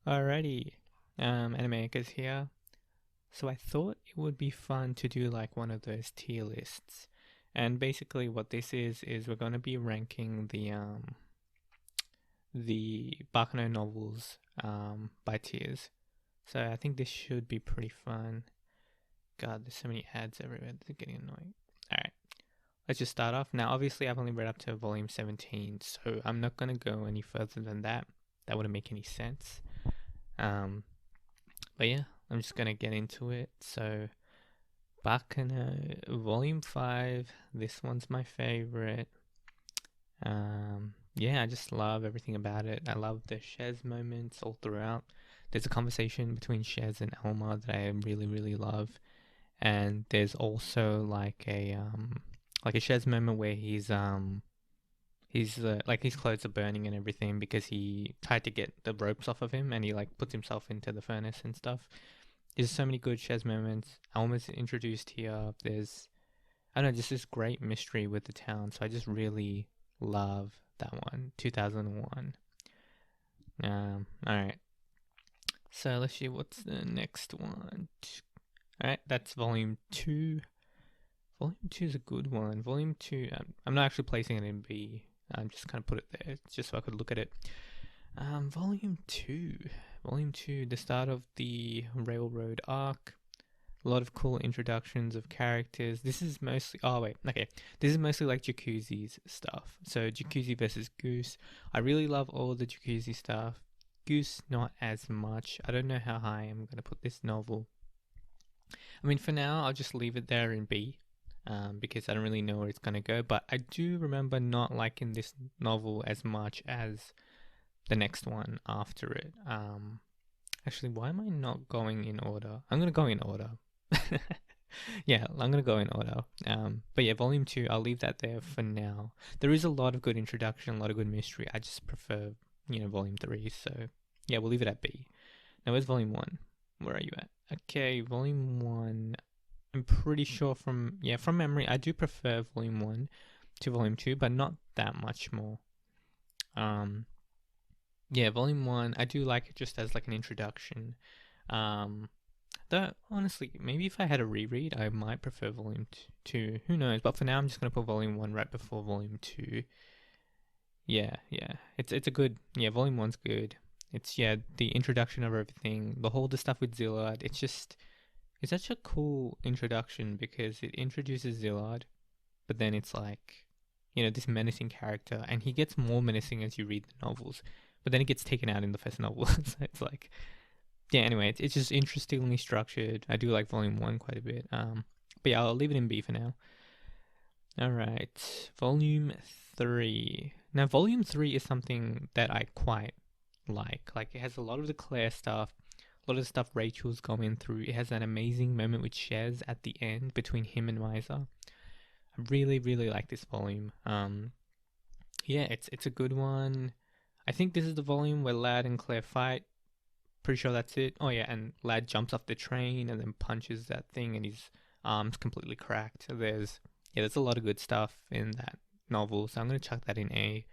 Alrighty, Animakers here. So I thought it would be fun to do like one of those tier lists. And basically what this is we're going to be ranking the Baccano novels by tiers. So I think this should be pretty fun. God, there's so many ads everywhere. They're getting annoying. Alright, let's just start off. Now obviously I've only read up to volume 17, so I'm not going to go any further than that. That wouldn't make any sense. But yeah, I'm just gonna get into it. So, Baccano Volume 5. This one's my favorite. Yeah, I just love everything about it. I love the Shez moments all throughout. There's a conversation between Shez and Elma that I really, really love. And there's also like a Shez moment where he's like his clothes are burning and everything because he tried to get the ropes off of him and he like puts himself into the furnace and stuff. There's so many good Shez moments. Alma's introduced here. There's, I don't know, just this great mystery with the town. So I just really love that one. 2001. Alright. So let's see, what's the next one? Alright, that's volume 2. Volume 2 is a good one. Volume 2, I'm not actually placing it in B. I'm just kind of put it there just so I could look at it. Volume 2. Volume 2, the start of the railroad arc. A lot of cool introductions of characters. This is mostly, this is mostly like Jacuzzi's stuff. So Jacuzzi versus Goose. I really love all the Jacuzzi stuff. Goose, not as much. I don't know how high I'm going to put this novel. I mean, for now, I'll just leave it there in B. Because I don't really know where it's going to go. But I do remember not liking this novel as much as the next one after it. Actually, why am I not going in order? I'm going to go in order. Yeah, I'm going to go in order. But yeah, volume 2, I'll leave that there for now. There is a lot of good introduction, a lot of good mystery. I just prefer, volume 3. So yeah, we'll leave it at B. Now, where's volume 1? Where are you at? Okay, volume 1. I'm pretty sure from memory, I do prefer volume 1 to volume 2, but not that much more. Yeah, volume 1, I do like it just as like an introduction. Though, honestly, maybe if I had a reread, I might prefer volume 2. Who knows? But for now, I'm just going to put volume 1 right before volume 2. Yeah. It's a good, volume 1's good. It's, the introduction of everything, the whole the stuff with Zillard, it's such a cool introduction because it introduces Zillard, but then it's like, this menacing character, and he gets more menacing as you read the novels, but then it gets taken out in the first novel. So it's like, yeah, anyway, it's just interestingly structured. I do like volume 1 quite a bit. But yeah, I'll leave it in B for now. Alright, volume 3. Now, volume 3 is something that I quite like. Like, it has a lot of the Claire stuff, a lot of the stuff Rachel's going through. It has an amazing moment with Shez at the end between him and Misa. I really, really like this volume. Yeah, it's a good one. I think this is the volume where Lad and Claire fight. Pretty sure that's it. Oh yeah, and Lad jumps off the train and then punches that thing and his arm's completely cracked. There's a lot of good stuff in that novel, so I'm gonna chuck that in A.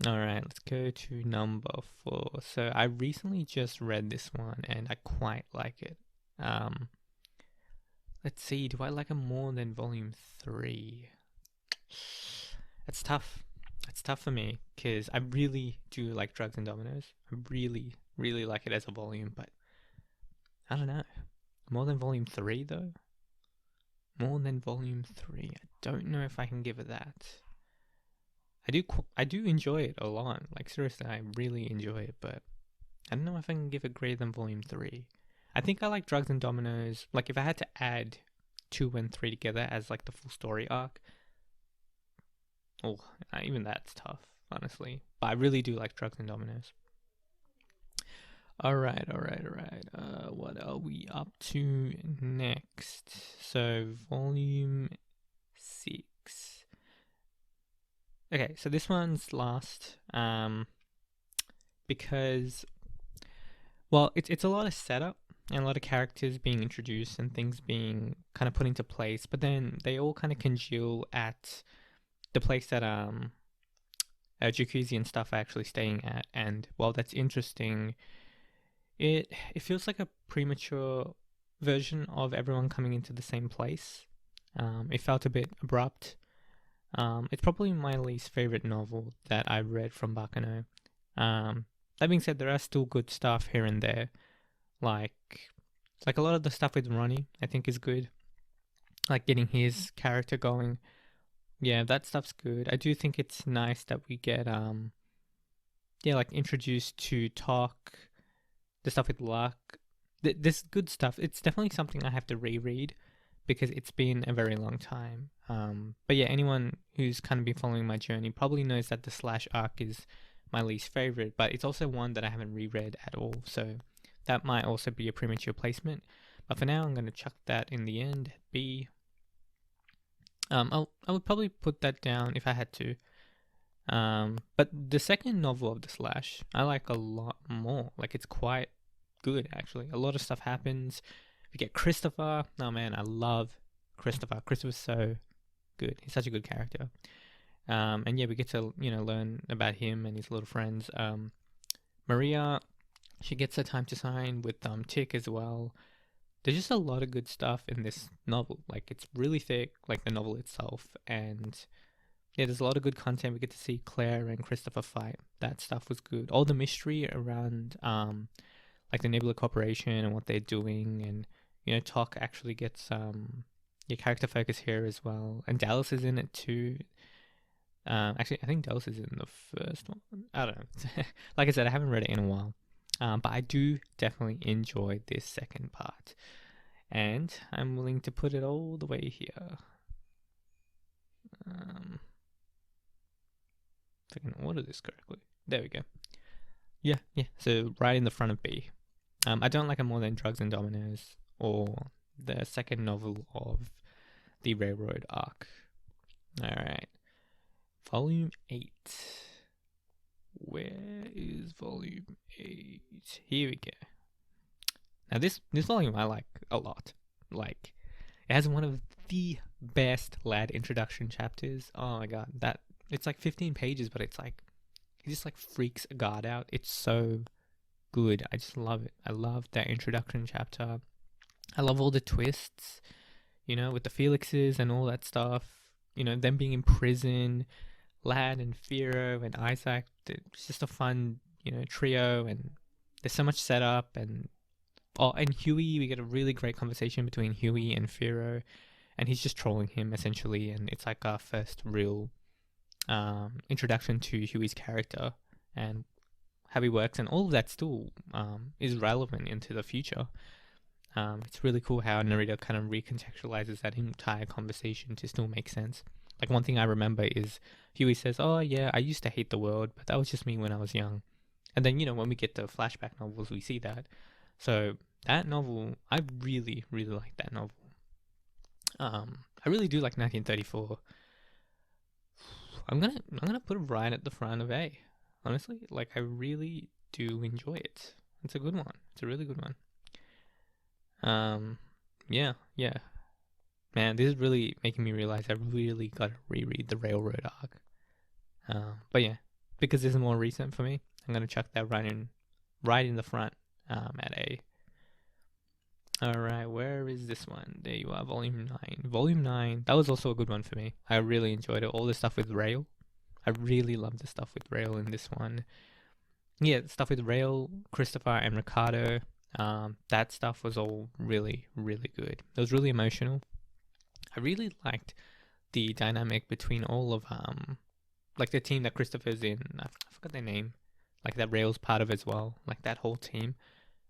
Alright, let's go to number 4. So I recently just read this one and I quite like it. Let's see, do I like it more than volume 3? It's tough. It's tough for me because I really do like Drugs and Dominoes. I really, really like it as a volume, but I don't know. More than volume 3 though? More than volume 3. I don't know if I can give it that. I do enjoy it a lot. Like seriously, I really enjoy it, but I don't know if I can give it greater than volume 3. I think I like Drugs and Dominoes. Like if I had to add 2 and 3 together as like the full story arc, even that's tough, honestly. But I really do like Drugs and Dominoes. Alright. What are we up to next? So, volume 6. Okay, so this one's last. Because, well, it's a lot of setup and a lot of characters being introduced and things being kind of put into place, but then they all kind of congeal at the place that jacuzzi and stuff are actually staying at. And while that's interesting, it feels like a premature version of everyone coming into the same place. It felt a bit abrupt. It's probably my least favorite novel that I've read from Baccano. That being said, there are still good stuff here and there, like a lot of the stuff with Ronnie. I think is good, like getting his character going. Yeah, that stuff's good. I do think it's nice that we get yeah, like introduced to talk the stuff with luck. This good stuff. It's definitely something I have to reread because it's been a very long time. But yeah, anyone who's kind of been following my journey probably knows that the Slash arc is my least favorite, but it's also one that I haven't reread at all. So that might also be a premature placement. But for now, I'm going to chuck that in the end at B. I would probably put that down if I had to. But the second novel of the Slash, I like a lot more. Like it's quite good actually. A lot of stuff happens. We get Christopher. Oh man, I love Christopher. Christopher's so good. He's such a good character. And yeah, we get to learn about him and his little friends. Maria, she gets her time to shine with Tick as well. There's just a lot of good stuff in this novel. Like it's really thick, like the novel itself, and yeah, there's a lot of good content. We get to see Claire and Christopher fight. That stuff was good. All the mystery around like the Nebula Corporation and what they're doing, and Talk actually gets your character focus here as well. And Dallas is in it too. Actually, I think Dallas is in the first one. I don't know. Like I said, I haven't read it in a while. But I do definitely enjoy this second part. And I'm willing to put it all the way here. If I can order this correctly. There we go. Yeah. So right in the front of B. I don't like it more than Drugs and Dominoes or the second novel of the Railroad arc. Alright. Volume 8. Where is volume 8? Here we go. Now this volume I like a lot. Like, it has one of the best lad introduction chapters. Oh my god, that it's like 15 pages, but it's like it just like freaks a god out. It's so good. I just love it. I love that introduction chapter. I love all the twists, with the Felixes and all that stuff. Them being in prison, Lad and Firo and Isaac. It's just a fun, trio, and there's so much setup. And Huey, we get a really great conversation between Huey and Firo, and he's just trolling him essentially, and it's like our first real introduction to Huey's character and how he works, and all of that still is relevant into the future. It's really cool how Narita kind of recontextualizes that entire conversation to still make sense. Like one thing I remember is Huey says, "Oh yeah, I used to hate the world, but that was just me when I was young." And then when we get to flashback novels, we see that. So that novel, I really, really like that novel. I really do like 1934. I'm gonna put it right at the front of A. Honestly, like I really do enjoy it. It's a good one. It's a really good one. Yeah. Man, this is really making me realize I really gotta reread the Railroad arc. But yeah, because this is more recent for me, I'm gonna chuck that right in the front at A. Alright, where is this one? There you are, Volume 9. Volume 9, that was also a good one for me. I really enjoyed it. All the stuff with Rail. I really love the stuff with Rail in this one. Yeah, stuff with Rail, Christopher, and Ricardo. That stuff was all really, really good. It was really emotional. I really liked the dynamic between all of like the team that Christopher's in. I forgot their name. Like that Rail's part of as well. Like that whole team.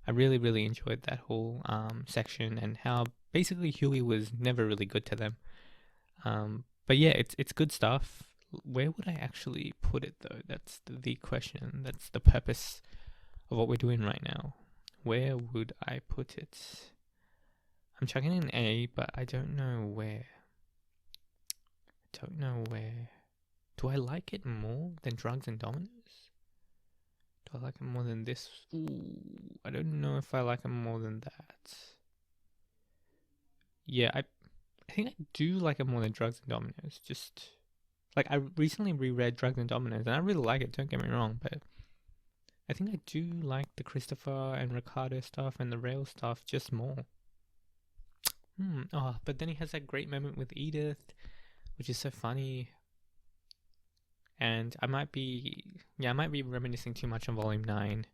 I really, really enjoyed that whole section, and how basically Huey was never really good to them. But yeah, it's good stuff. Where would I actually put it though? That's the question. That's the purpose of what we're doing right now. Where would I put it? I'm chucking in A, but I don't know where. Do I like it more than Drugs and Dominoes? Do I like it more than this? Ooh, I don't know if I like it more than that. Yeah, I think I do like it more than Drugs and Dominoes. Just Like, I recently reread Drugs and Dominoes, and I really like it, don't get me wrong, but I think I do like the Christopher and Ricardo stuff and the Rail stuff just more. Oh, but then he has that great moment with Edith, which is so funny. And I might be reminiscing too much on Volume 9.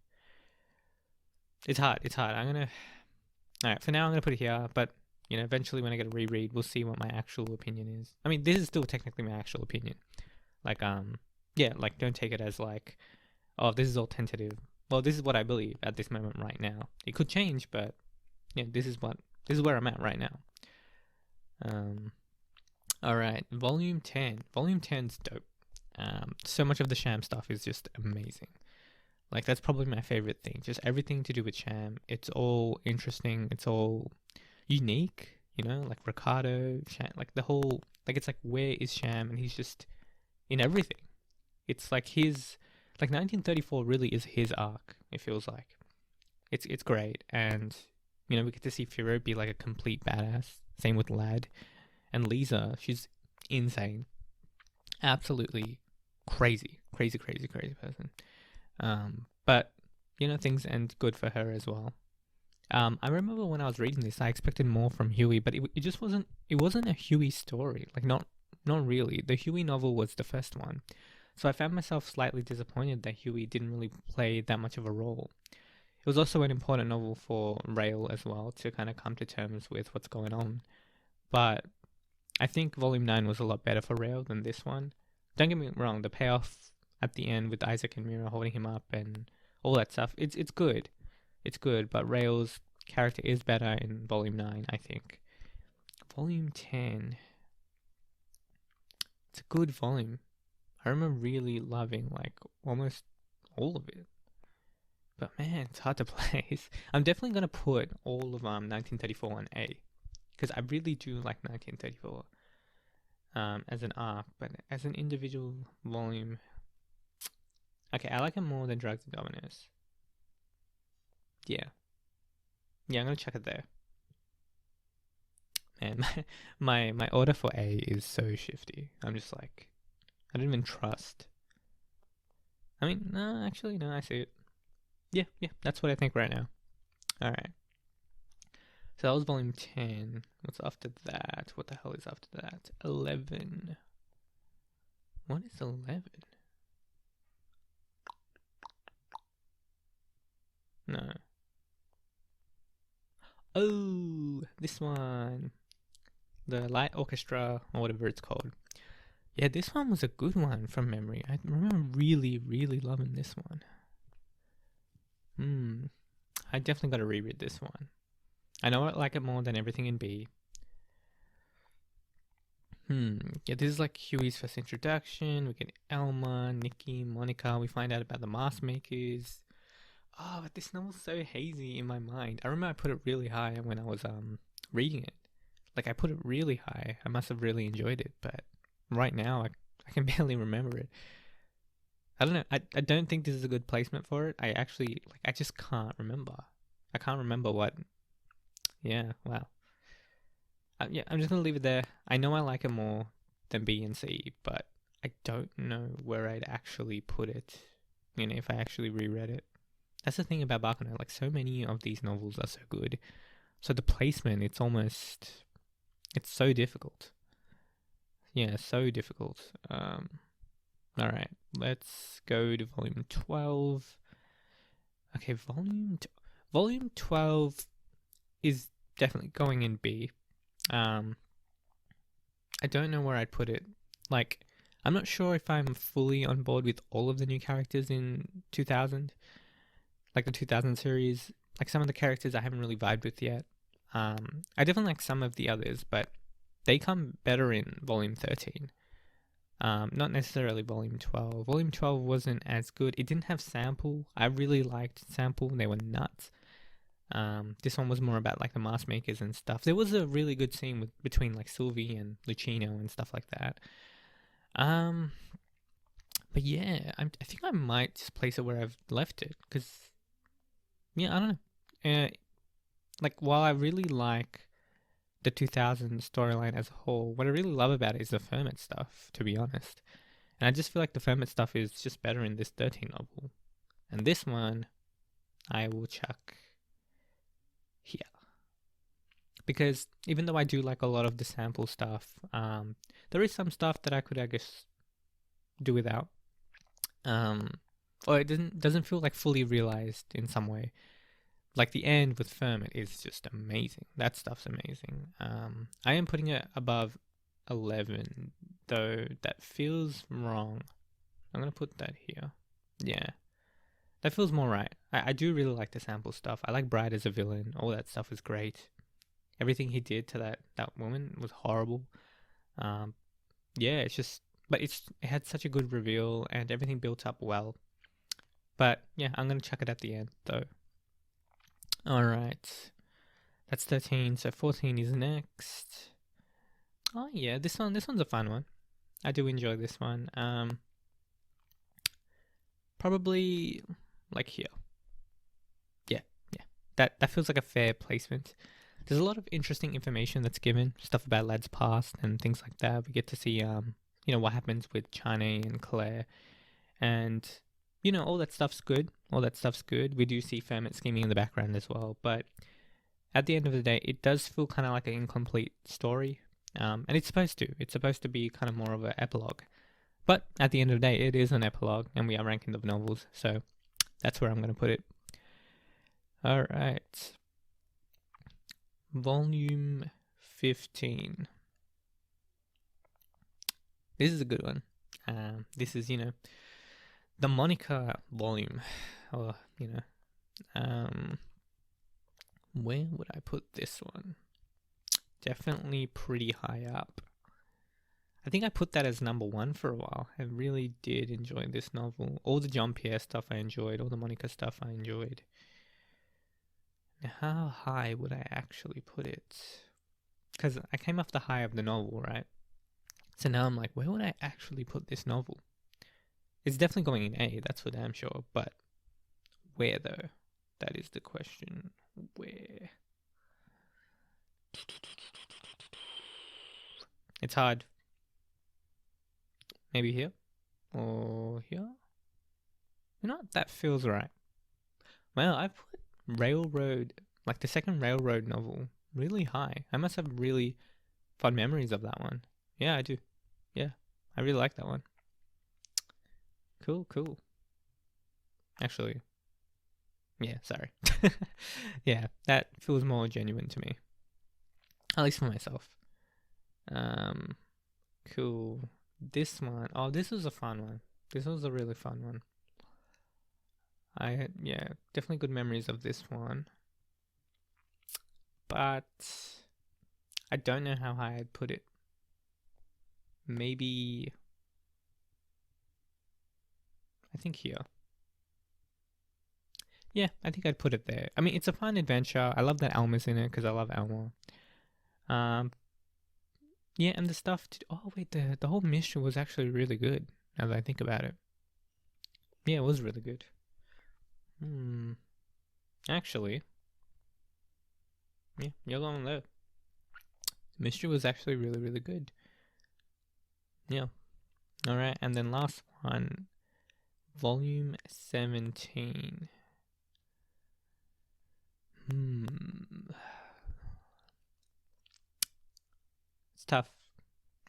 It's hard. Alright, for now I'm gonna put it here, but eventually when I get a reread, we'll see what my actual opinion is. I mean, this is still technically my actual opinion. Like, yeah, like, don't take it as like, oh, this is all tentative. Well, this is what I believe at this moment right now. It could change, but yeah, this is where I'm at right now. Alright, Volume 10. Volume 10's dope. So much of the Sham stuff is just amazing. Like, that's probably my favorite thing. Just everything to do with Sham. It's all interesting. It's all unique, like Ricardo, Sham, like the whole, like, it's like, where is Sham? And he's just in everything. It's like 1934 really is his arc, it feels like. It's great. And, we get to see Firo be like a complete badass. Same with Lad. And Lisa, she's insane. Absolutely crazy person. But things end good for her as well. I remember when I was reading this, I expected more from Huey, but it just wasn't. It wasn't a Huey story. Like, not really. The Huey novel was the first one, so I found myself slightly disappointed that Huey didn't really play that much of a role. It was also an important novel for Rail as well to kind of come to terms with what's going on. But I think Volume 9 was a lot better for Rail than this one. Don't get me wrong, the payoff at the end with Isaac and Mira holding him up and all that stuff, it's good. It's good, but Rail's character is better in Volume 9, I think. Volume 10. It's a good volume. I remember really loving, like, almost all of it. But man, it's hard to place. I'm definitely going to put all of 1934 on A. Because I really do like 1934 as an arc, but as an individual volume, okay, I like it more than Drugs and Dominoes. Yeah, I'm gonna chuck it there. Man, my order for A is so shifty. I'm just like, I don't even trust. I mean, no, actually, no, I see it. Yeah, that's what I think right now. All right. So that was volume 10. What's after that? What the hell is after that? 11. What is 11? No. Oh, this one. The Light Orchestra, or whatever it's called. Yeah, this one was a good one from memory. I remember really, really loving this one. I definitely got to reread this one. I know I like it more than everything in B. Yeah, this is like Huey's first introduction. We get Elma, Nikki, Monica. We find out about the mask makers. Oh, but this novel's so hazy in my mind. I remember I put it really high when I was reading it. Like, I put it really high. I must have really enjoyed it, but right now I can barely remember it. I don't know. I don't think this is a good placement for it. I just can't remember. I can't remember what. Yeah, wow. Yeah, I'm just gonna leave it there. I know I like it more than B and C, but I don't know where I'd actually put it. If I actually reread it. That's the thing about Baccano. Like, so many of these novels are so good. So the placement, it's so difficult. Yeah, so difficult. Alright, let's go to volume 12. Okay, volume 12 is definitely going in B. I don't know where I'd put it. Like, I'm not sure if I'm fully on board with all of the new characters in 2000. Like the 2000 series. Like, some of the characters I haven't really vibed with yet. I definitely like some of the others, but they come better in volume 13. Not necessarily volume 12. Volume 12 wasn't as good. It didn't have Sample. I really liked Sample. They were nuts. This one was more about like the mask makers and stuff. There was a really good scene between like Sylvie and Lucino and stuff like that. But yeah, I think I might just place it where I've left it, because yeah, I don't know. Like, while I really like the 2000 storyline as a whole, what I really love about it is the Fermat stuff, to be honest. And I just feel like the Fermat stuff is just better in this 13 novel. And this one, I will chuck here. Because even though I do like a lot of the sample stuff, there is some stuff that I could, I guess, do without. Or it doesn't feel like fully realized in some way. Like the end with Fermat is just amazing. That stuff's amazing. I am putting it above 11, though that feels wrong. I'm going to put that here. Yeah. That feels more right. I do really like the sample stuff. I like Brad as a villain. All that stuff is great. Everything he did to that woman was horrible. Yeah, it's just... But it had such a good reveal and everything built up well. But yeah, I'm going to chuck it at the end, though. Alright. That's 13, so 14 is next. Oh yeah, this one's a fun one. I do enjoy this one. Probably like here. Yeah. That feels like a fair placement. There's a lot of interesting information that's given, stuff about Lad's past and things like that. We get to see what happens with Chane and Claire, and all that stuff's good. We do see Fermat scheming in the background as well, but at the end of the day, it does feel kind of like an incomplete story, and it's supposed to. It's supposed to be kind of more of an epilogue, but at the end of the day, it is an epilogue, and we are ranking the novels, so that's where I'm going to put it. All right, volume 15. This is a good one. This is the Monica volume, or where would I put this one? Definitely pretty high up. I think I put that as number 1 for a while. I really did enjoy this novel. All the Jean-Pierre stuff I enjoyed, all the Monica stuff I enjoyed. Now, how high would I actually put it? Because I came off the high of the novel, right? So now I'm like, where would I actually put this novel? It's definitely going in A, that's for damn sure. But where though? That is the question. Where? It's hard. Maybe here? Or here? That feels right. Well, I put Railroad, like the second Railroad novel, really high. I must have really fond memories of that one. Yeah, I do. Yeah, I really like that one. Cool. Actually, yeah, sorry. Yeah, that feels more genuine to me. At least for myself. Cool. This one. Oh, this was a fun one. This was a really fun one. I had, definitely good memories of this one. But I don't know how high I'd put it. Maybe, I think here. Yeah, I think I'd put it there. I mean, it's a fun adventure. I love that Alma's in it because I love Alma. Yeah, and the stuff. Oh wait, the whole mission was actually really good. Now that I think about it, yeah, it was really good. Actually, yeah, you're going there. The mystery was actually really, really good. Yeah. All right, and then last one, volume 17.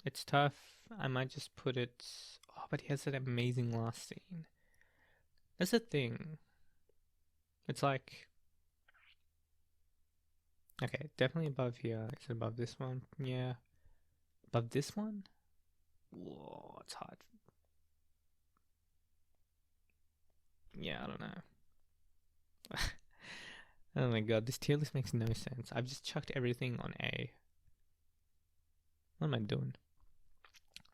It's tough. I might just put it... Oh, but he has that amazing last scene. That's the thing. It's like... Okay, definitely above here. Is it above this one? Yeah. Above this one? Whoa, it's hard. Yeah, I don't know. Oh my god, this tier list makes no sense. I've just chucked everything on A. What am I doing?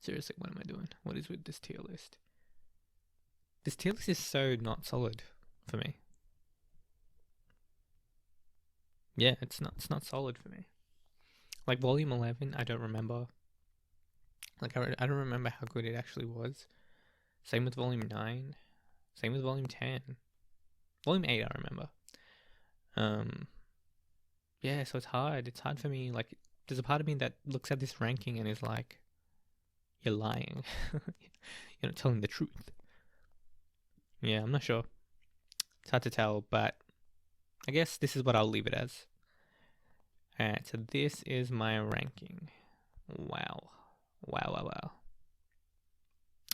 Seriously, what am I doing? What is with this tier list? This tier list is so not solid for me. Yeah, it's not solid for me. Like volume 11, I don't remember. Like I don't remember how good it actually was. Same with volume 9. Same with volume 10. Volume 8 I remember. Yeah, so it's hard. It's hard for me. Like there's a part of me that looks at this ranking and is like, you're lying. You're not telling the truth. Yeah, I'm not sure. It's hard to tell, but I guess this is what I'll leave it as. Alright, so this is my ranking. Wow. Wow.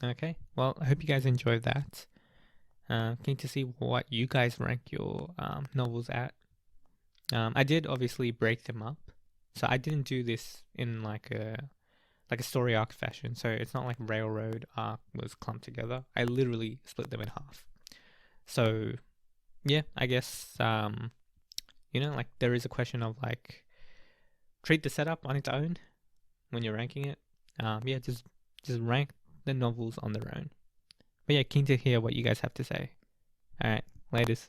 Okay, well, I hope you guys enjoyed that. Keen to see what you guys rank your novels at. I did obviously break them up, so I didn't do this in like a story arc fashion. So it's not like Railroad arc was clumped together. I literally split them in half. So yeah, I guess like there is a question of like treat the setup on its own when you're ranking it. Yeah, just rank the novels on their own. But yeah, keen to hear what you guys have to say. All right, laters.